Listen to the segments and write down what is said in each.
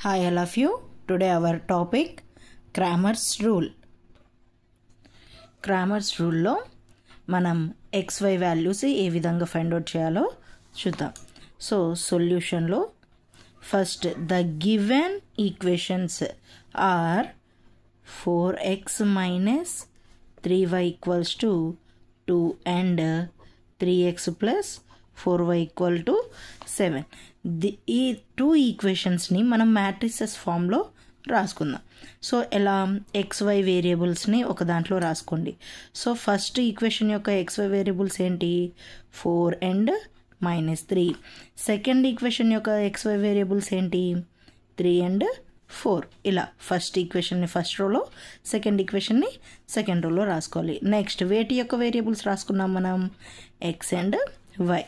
Hi all of you. Today our topic Cramer's rule. Cramer's rule లో మనం xy values ఏ విధంగా find out చేయాలో చూద్దాం. సో సొల్యూషన్లో first the given equations are 4x minus 3y equals to 2 and 3x plus 4y equal to 7. ఈ two ఈక్వేషన్స్ని మనం matrices ఫామ్లో రాసుకుందాం. So ఎలా XY వేరియబుల్స్ని ఒక దాంట్లో రాసుకోండి. సో ఫస్ట్ ఈక్వేషన్ యొక్క XY వేరియబుల్స్ ఏంటి 4 and -3. సెకండ్ ఈక్వేషన్ యొక్క XY వేరియబుల్స్ ఏంటి 3 and 4. ఇలా ఫస్ట్ ఈక్వేషన్ని ఫస్ట్ రోలో, సెకండ్ ఈక్వేషన్ని సెకండ్ రోలో రాసుకోవాలి. నెక్స్ట్ వేటి యొక్క వేరియబుల్స్ రాసుకున్నాం మనం x and y.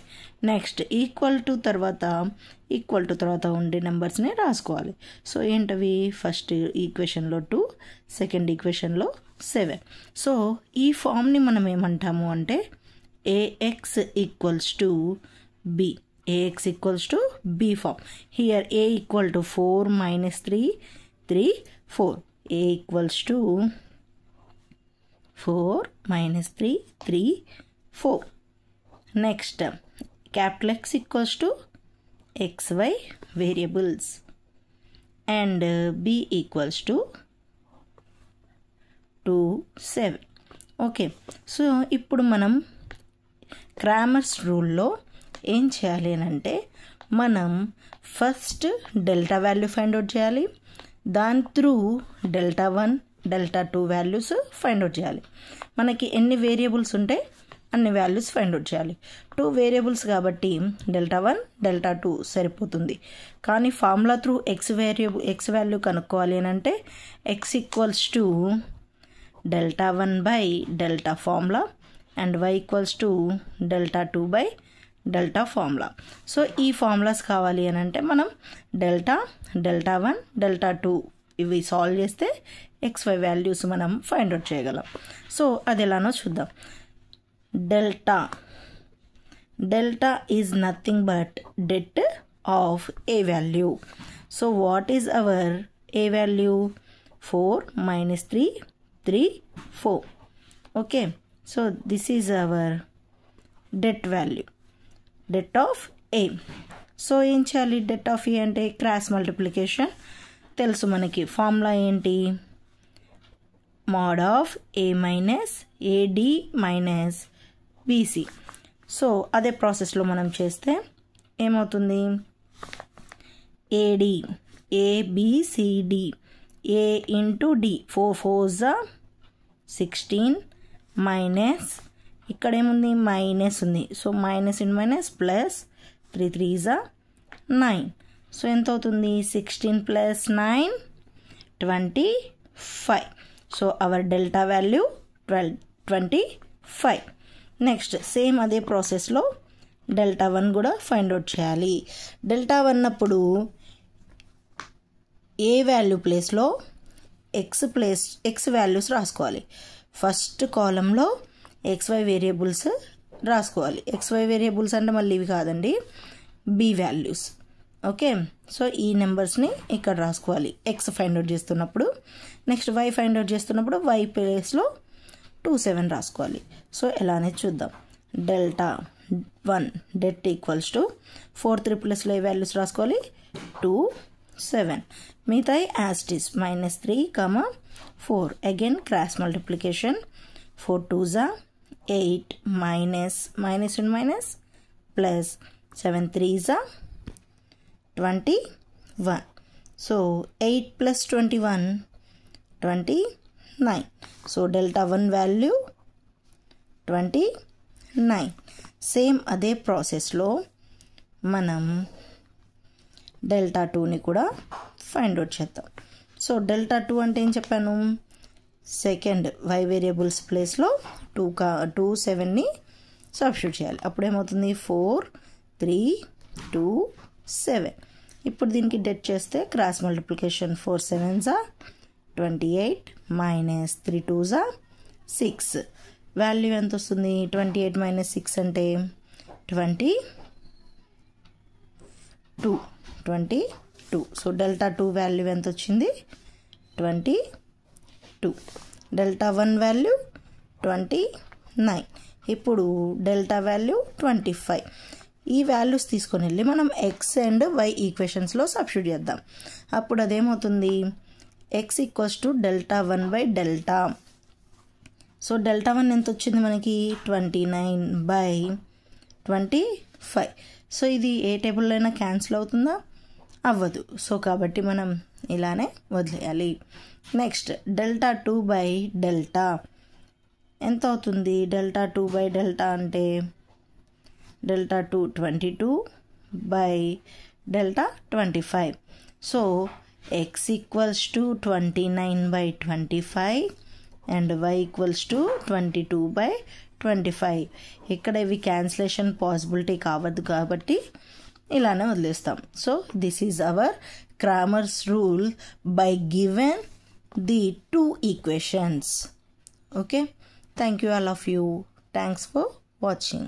Next equal to తర్వాత ఉండే నెంబర్స్ని రాసుకోవాలి. సో ఏంటవి ఫస్ట్ ఈక్వేషన్లో 2, సెకండ్ ఈక్వేషన్లో 7. సో ఈ ఫామ్ని మనం ఏమంటాము అంటే AX equals to B. AX equals to B form. Here A equal to 4 minus 3, 3, 4. A equals to 4 minus 3, 3, 4. Next, capital X equals to XY variables. And B equals to 2, 7. Okay. So, ఇప్పుడు మనం Cramer's రూల్లో ఏం చేయాలి అని అంటే మనం first delta value find out చేయాలి. దాని through delta 1, delta 2 values find out చేయాలి. మనకి ఎన్ని వేరియబుల్స్ ఉంటే అన్ని వాల్యూస్ ఫైండ్ అవుట్ చేయాలి. 2 వేరియబుల్స్ కాబట్టి డెల్టా 1, డెల్టా 2 సరిపోతుంది. కానీ ఫార్ములా త్రూ ఎక్స్ వాల్యూ కనుక్కోవాలి అని అంటే x equals to delta 1 by delta formula and y equals to delta 2 by delta formula. So ఈ ఫార్ములాస్ కావాలి అని అంటే మనం డెల్టా 1, డెల్టా 2 ఇవి సాల్వ్ చేస్తే XY వాల్యూస్ మనం ఫైండ్ అవుట్ చేయగలం. సో అది ఎలానో చూద్దాం. Delta is nothing but det of A value. So what is our A value 4 minus 3, 3, 4. Okay. So this is hour debt value, det of A. So ఏం చేయాలి det of ఏ అంటే cross multiplication తెలుసు మనకి. Formula ఏంటి mode of A minus AD minus BC. So అదే ప్రాసెస్లో మనం చేస్తే ఏమవుతుంది ఏడి ఏబిసిడి ఏ ఇంటూ డి 4 4s 16 మైనస్ ఇక్కడ ఏముంది మైనస్ ఉంది. So minus in minus plus 3 3s 9. So ఎంత అవుతుంది 16 plus 9 25. So our delta value 25. Next same అదే ప్రాసెస్లో డెల్టా 1 కూడా ఫైండ్ అవుట్ చేయాలి. డెల్టా 1 అప్పుడు ఏ వాల్యూ ప్లేస్లో ఎక్స్ వాల్యూస్ రాసుకోవాలి. ఫస్ట్ కాలంలో XY వేరియబుల్స్ రాసుకోవాలి. XY వేరియబుల్స్ అంటే మళ్ళీ ఇవి కాదండి, B వాల్యూస్. ఓకే. సో ఈ నెంబర్స్ని ఇక్కడ రాసుకోవాలి X ఫైండ్ అవుట్ చేస్తున్నప్పుడు. నెక్స్ట్ Y ఫైండ్ అవుట్ చేస్తున్నప్పుడు Y ప్లేస్లో 2 7 రాసుకోవాలి. సో ఎలానే చూద్దాం. డెల్టా 1 డెట్ ఈక్వల్స్ టు 4 3 ప్లస్లో ఏ వాల్యూస్ రాసుకోవాలి 2 7. మిగతా యాస్టిస్ -3, 4. Again cross multiplication 4 2s 8 minus in minus plus 7 3s 21. So 8 plus 21 29. So delta 1 value 29. Same అదే ప్రాసెస్లో మనం డెల్టా 2ని కూడా ఫైండ్ అవుట్ చేద్దాం. సో డెల్టా 2 అంటే ఏం చెప్పాను సెకండ్ Y వేరియబుల్స్ ప్లేస్లో 2 7ని సబ్స్టిట్యూట్ చేయాలి. అప్పుడు ఏమవుతుంది 4 3 2 7. ఇప్పుడు దీనికి డెట్ చేస్తే cross multiplication 4 7s 28 minus 3 2s 6. Value ఎంత వస్తుంది 28 మైనస్ 6 అంటే 22. 2. సో డెల్టా 2 వాల్యూ ఎంత వచ్చింది? 22. Delta 1 value 29. ఇప్పుడు డెల్టా వాల్యూ 25. ఈ వాల్యూస్ తీసుకొని వెళ్ళి మనం ఎక్స్ అండ్ వై ఈక్వేషన్స్లో సబ్స్టిట్యూట్ చేద్దాం. అప్పుడు అదేమవుతుంది? X equals to delta 1 by delta. So delta 1 ఎంత వచ్చింది మనకి? 29 బై 25. సో ఇది ఏ టేబుల్లో అయినా క్యాన్సిల్ అవుతుందా? అవ్వదు. సో కాబట్టి మనం ఇలానే వదిలేయాలి. నెక్స్ట్ డెల్టా 2 బై డెల్టా ఎంత అవుతుంది? డెల్టా 2 బై డెల్టా అంటే delta 2 22 by delta 25. So x equals to 29 by 25 and y equals to 22 by 25. ఇక్కడ ఇవి క్యాన్సిలేషన్ పాసిబిలిటీ కావద్దు కాబట్టి ఇలానే వదిలేస్తాం. So this is our Cramer's rule by given the 2 equations. Okay, thank you all of you. Thanks for watching.